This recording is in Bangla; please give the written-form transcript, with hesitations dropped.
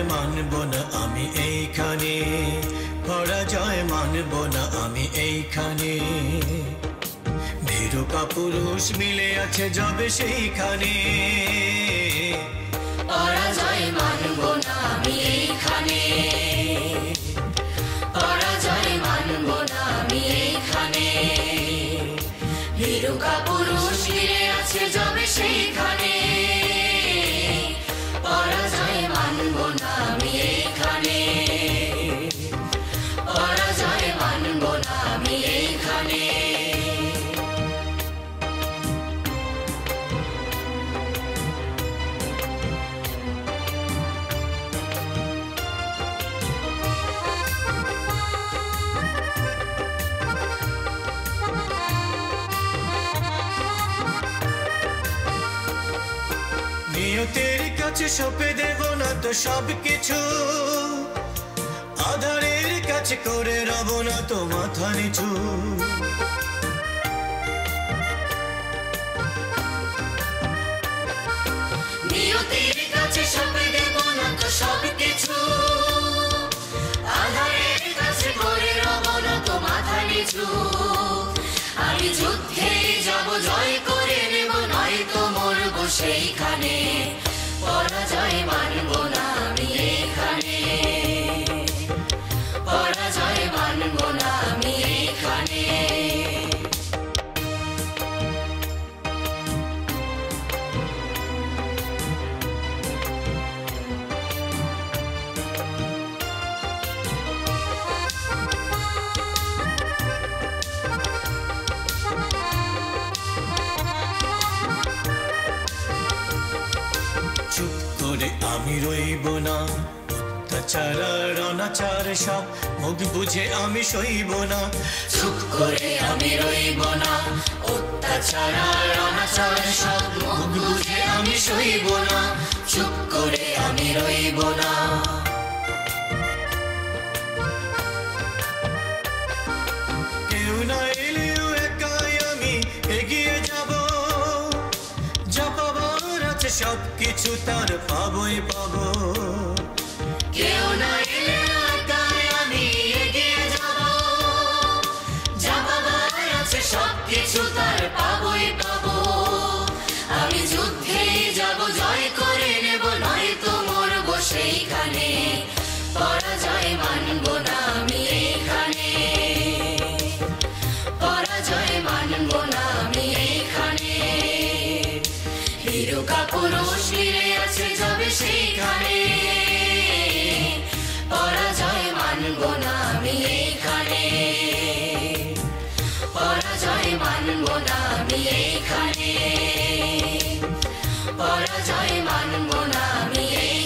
পরাজয় মানব না আমি এইখানে, পরাজয় মানব না আমি এইখানে। ভীরু কাপুরুষ মিলে আছে যবে সেইখানে, পরাজয় মানব না আমি এইখানে, পরাজয় মানব না আমি এইখানে। ভীরু কাপুরুষ মিলে আছে যবে সেইখানে, পরাজয় মানব না আমি এইখানে, পরাজয় মানব না আমি এইখানে। নিয়তির কাছে সঁপে দেব না তো সবকিছু, আধারের কাছে করে রব না তো মাথা নিচু। নিয়তির কাছে সঁপে দেব না তো সবকিছু, আধারের কাছে করে রব না তো মাথা নিচু। আমি যুদ্ধে যাব, জয় করে নেব, নয়তো মরব সেইখানে। পরাজয় মানব না আমি এইখানে, পরাজয় মানব না আমি এইখানে। চুপ করে আমি রইব না, অত্যাচার আর অনাচার সব মুখ বুঝে আমি সইব না। চুপ করে আমি রইব না, অত্যাচার আর অনাচার সব মুখ বুঝে আমি সইব না। চুপ করে আমি রইব না। কেউ না এলেও একাই আমি এগিয়ে যাব, যা পাবার আছে সবকিছু তার পাবই পাবো। কেউ না এলেও একাই আমি এগিয়ে যাব, যা পাবার আছে সবকিছু তার পাবই পাবো। আমি যুদ্ধে যাব, জয় করে নেব, নয়তো মরব সেইখানে। পরাজয় মানব না আমি এইখানে, পরাজয় মানব না আমি এইখানে। ভীরু কাপুরুষ মিলে আছে যবে সেইখানে, পরাজয় মানব না আমি এইখানে, পরাজয় মানব না আমি এইখানে, পরাজয় মানব না আমি এইখানে।